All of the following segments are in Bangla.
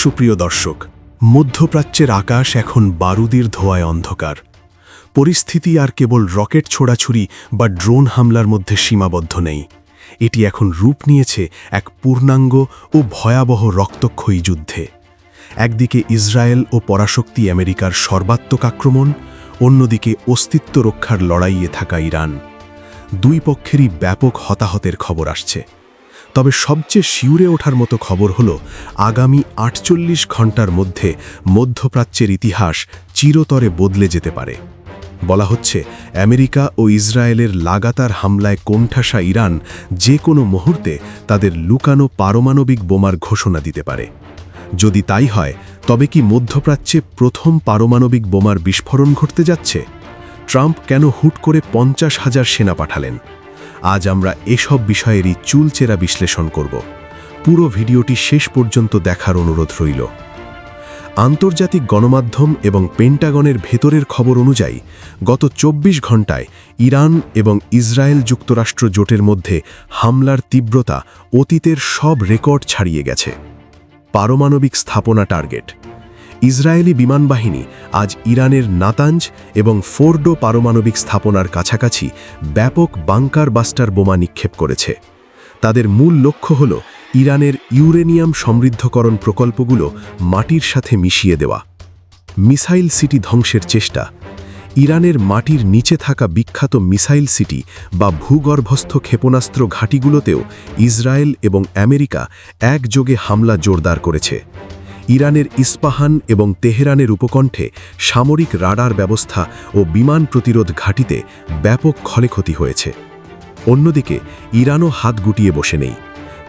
সুপ্রিয় দর্শক, মধ্যপ্রাচ্যের আকাশ এখন বারুদের ধোঁয়ায় অন্ধকার। পরিস্থিতি আর কেবল রকেট ছোড়াছুরি বা ড্রোন হামলার মধ্যে সীমাবদ্ধ নেই। এটি এখন রূপ নিয়েছে এক পূর্ণাঙ্গ ও ভয়াবহ রক্তক্ষয়ী যুদ্ধে। একদিকে ইসরায়েল ও পরাশক্তি আমেরিকার সর্বাত্মক আক্রমণ, অন্যদিকে অস্তিত্ব রক্ষার লড়াইয়ে থাকা ইরান। দুই পক্ষেরই ব্যাপক হতাহতের খবর আসছে। তবে সবচেয়ে শিউরে ওঠার মতো খবর হল, আগামী ৪৮ ঘণ্টার মধ্যে মধ্যপ্রাচ্যের ইতিহাস চিরতরে বদলে যেতে পারে। বলা হচ্ছে, আমেরিকা ও ইসরায়েলের লাগাতার হামলায় কোণঠাসা ইরান যে কোনো মুহূর্তে তাদের লুকানো পারমাণবিক বোমার ঘোষণা দিতে পারে। যদি তাই হয়, তবে কি মধ্যপ্রাচ্যে প্রথম পারমাণবিক বোমার বিস্ফোরণ ঘটতে যাচ্ছে? ট্রাম্প কেন হুট করে ৫০,০০০ সেনা পাঠালেন? আজ আমরা এসব বিষয়েরই চুলচেরা বিশ্লেষণ করব। পুরো ভিডিওটি শেষ পর্যন্ত দেখার অনুরোধ রইল। আন্তর্জাতিক গণমাধ্যম এবং পেন্টাগনের ভেতরের খবর অনুযায়ী গত ২৪ ঘণ্টায় ইরান এবং ইসরায়েল যুক্তরাষ্ট্র জোটের মধ্যে হামলার তীব্রতা অতীতের সব রেকর্ড ছাড়িয়ে গেছে। পারমাণবিক স্থাপনা টার্গেট। ইসরায়েলি বিমানবাহিনী আজ ইরানের নাতাঞ্জ এবং ফোর্ডো পারমাণবিক স্থাপনার কাছাকাছি ব্যাপক বাংকার বাস্টার বোমা নিক্ষেপ করেছে। তাদের মূল লক্ষ্য হল ইরানের ইউরেনিয়াম সমৃদ্ধকরণ প্রকল্পগুলো মাটির সাথে মিশিয়ে দেওয়া। মিসাইল সিটি ধ্বংসের চেষ্টা। ইরানের মাটির নিচে থাকা বিখ্যাত মিসাইল সিটি বা ভূগর্ভস্থ ক্ষেপণাস্ত্র ঘাঁটিগুলোতেও ইসরায়েল এবং আমেরিকা একযোগে হামলা জোরদার করেছে। ইরানের ইস্পাহান এবং তেহরানের উপকণ্ঠে সামরিক রাডার ব্যবস্থা ও বিমান প্রতিরোধ ঘাঁটিতে ব্যাপক ক্ষয়ক্ষতি হয়েছে। অন্যদিকে ইরানও হাত গুটিয়ে বসে নেই।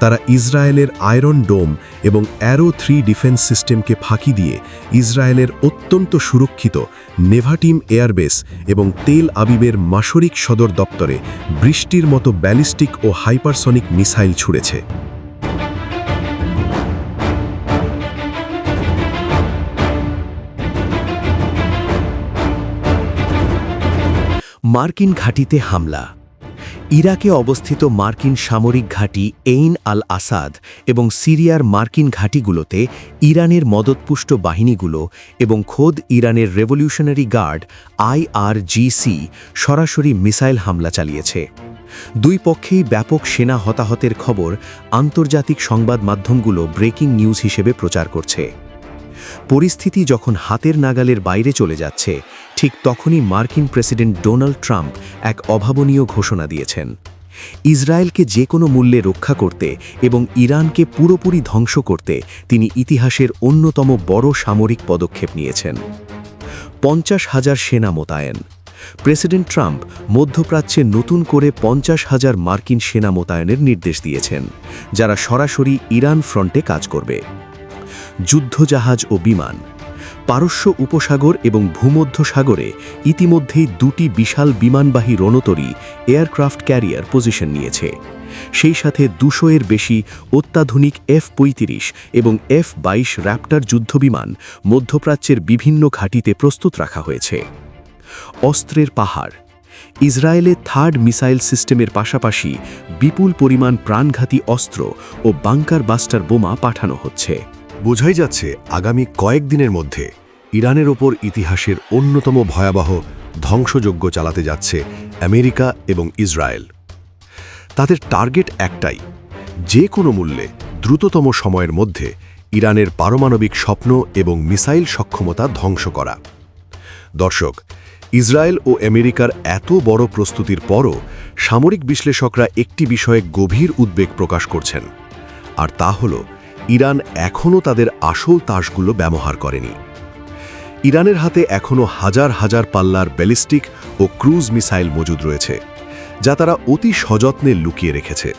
তারা ইসরায়েলের আয়রন ডোম এবং অ্যারো 3 ডিফেন্স সিস্টেমকে ফাঁকি দিয়ে ইসরায়েলের অত্যন্ত সুরক্ষিত নেভাটিম এয়ারবেস এবং তেল আবিবের মাসরিক সদর দপ্তরে বৃষ্টির মতো ব্যালিস্টিক ও হাইপারসনিক মিসাইল ছুড়েছে। মার্কিন ঘাঁটিতে হামলা। ইরাকে অবস্থিত মার্কিন সামরিক ঘাঁটি এইন আল আসাদ এবং সিরিয়ার মার্কিন ঘাঁটিগুলোতে ইরানের মদতপুষ্ট বাহিনীগুলো এবং খোদ ইরানের রেভলিউশনারি গার্ড IRGC সরাসরি মিসাইল হামলা চালিয়েছে। দুই পক্ষেই ব্যাপক সেনা হতাহতের খবর আন্তর্জাতিক সংবাদ মাধ্যমগুলো ব্রেকিং নিউজ হিসেবে প্রচার করছে। পরিস্থিতি যখন হাতের নাগালের বাইরে চলে যাচ্ছে, ঠিক তখনই মার্কিন প্রেসিডেন্ট ডোনাল্ড ট্রাম্প এক অভাবনীয় ঘোষণা দিয়েছেন। ইসরায়েলকে যে কোনো মূল্যে রক্ষা করতে এবং ইরানকে পুরোপুরি ধ্বংস করতে তিনি ইতিহাসের অন্যতম বড় সামরিক পদক্ষেপ নিয়েছেন। ৫০,০০০ সেনা মোতায়েন। প্রেসিডেন্ট ট্রাম্প মধ্যপ্রাচ্যে নতুন করে ৫০,০০০ মার্কিন সেনা মোতায়েনের নির্দেশ দিয়েছেন, যারা সরাসরি ইরান ফ্রন্টে কাজ করবে। যুদ্ধজাহাজ ও বিমান। পারস্য উপসাগর এবং ভূমধ্য সাগরে ইতিমধ্যেই দুটি বিশাল বিমানবাহী রণতরী এয়ারক্রাফট ক্যারিয়ার পজিশন নিয়েছে। সেই সাথে ২০০-এর বেশি অত্যাধুনিক F-35 এবং F-22 র্যাপ্টার যুদ্ধবিমান মধ্যপ্রাচ্যের বিভিন্ন ঘাঁটিতে প্রস্তুত রাখা হয়েছে। অস্ত্রের পাহাড়। ইসরায়েলে থার্ড মিসাইল সিস্টেমের পাশাপাশি বিপুল পরিমাণ প্রাণঘাতী অস্ত্র ও বাংকার বাস্টার বোমা পাঠানো হচ্ছে। বোঝাই যাচ্ছে, আগামী কয়েকদিনের মধ্যে ইরানের ওপর ইতিহাসের অন্যতম ভয়াবহ ধ্বংসযজ্ঞ চালাতে যাচ্ছে আমেরিকা এবং ইসরায়েল। তাদের টার্গেট একটাই, যে কোনো মূল্যে দ্রুততম সময়ের মধ্যে ইরানের পারমাণবিক স্বপ্ন এবং মিসাইল সক্ষমতা ধ্বংস করা। দর্শক, ইসরায়েল ও আমেরিকার এত বড় প্রস্তুতির পরও সামরিক বিশ্লেষকরা একটি বিষয়ে গভীর উদ্বেগ প্রকাশ করছেন, আর তা হল ইরান এখনও তাদের আসল তাসগুলো ব্যবহার করেনি। ইরানের হাতে এখনও হাজার হাজার পাল্লার ব্যালিস্টিক ও ক্রুজ মিসাইল মজুদ রয়েছে, যা তারা অতি সযত্নে লুকিয়ে রেখেছে।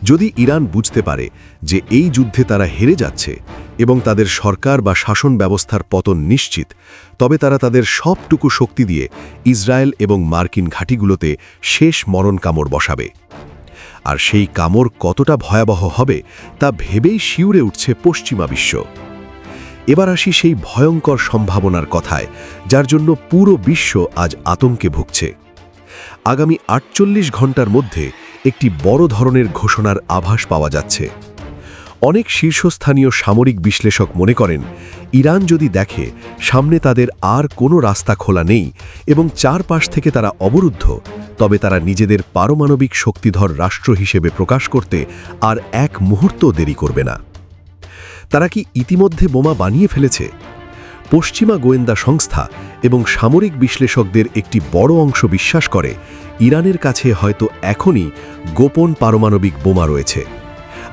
যদি ইরান বুঝতে পারে যে এই যুদ্ধে তারা হেরে যাচ্ছে এবং তাদের সরকার বা শাসন ব্যবস্থার পতন নিশ্চিত, তবে তারা তাদের সবটুকু শক্তি দিয়ে ইসরায়েল এবং মার্কিন ঘাঁটিগুলোতে শেষ মরণ কামড় বসাবে। আর সেই কামড় কতটা ভয়াবহ হবে তা ভেবেই শিউরে উঠছে পশ্চিমা বিশ্ব। এবার আসি সেই ভয়ঙ্কর সম্ভাবনার কথায়, যার জন্য পুরো বিশ্ব আজ আতঙ্কে ভুগছে। আগামী ৪৮ ঘণ্টার মধ্যে একটি বড় ধরনের ঘোষণার আভাস পাওয়া যাচ্ছে। অনেক শীর্ষস্থানীয় সামরিক বিশ্লেষক মনে করেন ইরান যদি দেখে সামনে তাদের আর কোনো রাস্তা খোলা নেই এবং চারপাশ থেকে তারা অবরুদ্ধ, তবে তারা নিজেদের পারমাণবিক শক্তিধর রাষ্ট্র হিসেবে প্রকাশ করতে আর এক মুহূর্ত দেরি করবে না। তারা কি ইতিমধ্যে বোমা বানিয়ে ফেলেছে? পশ্চিমা গোয়েন্দা সংস্থা এবং সামরিক বিশ্লেষকদের একটি বড় অংশ বিশ্বাস করে ইরানের কাছে হয়তো এখনই গোপন পারমাণবিক বোমা রয়েছে।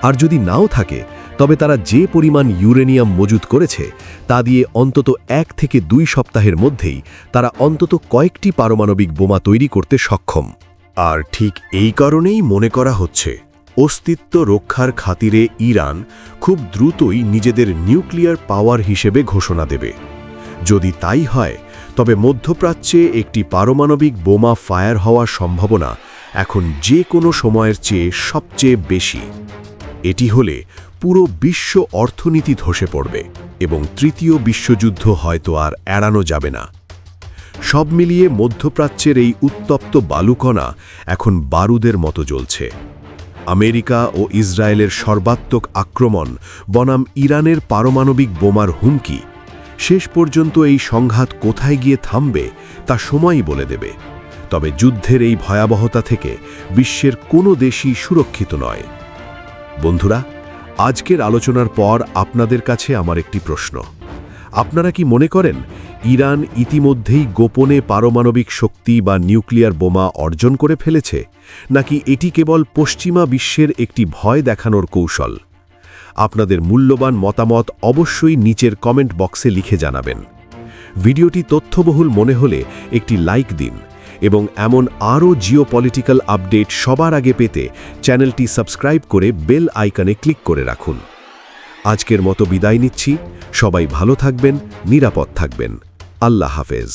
আর যদি নাও থাকে, তবে তারা যে পরিমাণ ইউরেনিয়াম মজুত করেছে তা দিয়ে অন্তত 1 থেকে 2 সপ্তাহের মধ্যেই তারা অন্তত কয়েকটি পারমাণবিক বোমা তৈরি করতে সক্ষম। আর ঠিক এই কারণেই মনে করা হচ্ছে অস্তিত্ব রক্ষার খাতিরে ইরান খুব দ্রুতই নিজেদের নিউক্লিয়ার পাওয়ার হিসেবে ঘোষণা দেবে। যদি তাই হয়, তবে মধ্যপ্রাচ্যে একটি পারমাণবিক বোমা ফায়ার হওয়ার সম্ভাবনা এখন যে কোনো সময়ের চেয়ে সবচেয়ে বেশি। এটি হলে পুরো বিশ্ব অর্থনীতি ধসে পড়বে এবং তৃতীয় বিশ্বযুদ্ধ হয়তো আর এড়ানো যাবে না। সব মিলিয়ে মধ্যপ্রাচ্যের এই উত্তপ্ত বালুকণা এখন বারুদের মতো জ্বলছে। আমেরিকা ও ইসরায়েলের সর্বাত্মক আক্রমণ বনাম ইরানের পারমাণবিক বোমার হুমকি, শেষ পর্যন্ত এই সংঘাত কোথায় গিয়ে থামবে তা সময়ই বলে দেবে। তবে যুদ্ধের এই ভয়াবহতা থেকে বিশ্বের কোনো দেশই সুরক্ষিত নয়। বন্ধুরা, আজকের আলোচনার পর আপনাদের কাছে আমার একটি প্রশ্ন। আপনারা কি মনে করেন ইরান ইতিমধ্যেই গোপনে পারমাণবিক শক্তি বা নিউক্লিয়ার বোমা অর্জন করে ফেলেছে, নাকি এটি কেবল পশ্চিমা বিশ্বের একটি ভয় দেখানোর কৌশল? আপনাদের মূল্যবান মতামত অবশ্যই নিচের কমেন্ট বক্সে লিখে জানাবেন। ভিডিওটি তথ্যবহুল মনে হলে একটি লাইক দিন এবং এমন আরও জিওপলিটিক্যাল আপডেট সবার আগে পেতে চ্যানেলটি সাবস্ক্রাইব করে বেল আইকনে ক্লিক করে রাখুন। আজকের মতো বিদায় নিচ্ছি। সবাই ভালো থাকবেন, নিরাপদ থাকবেন। আল্লাহ হাফেজ।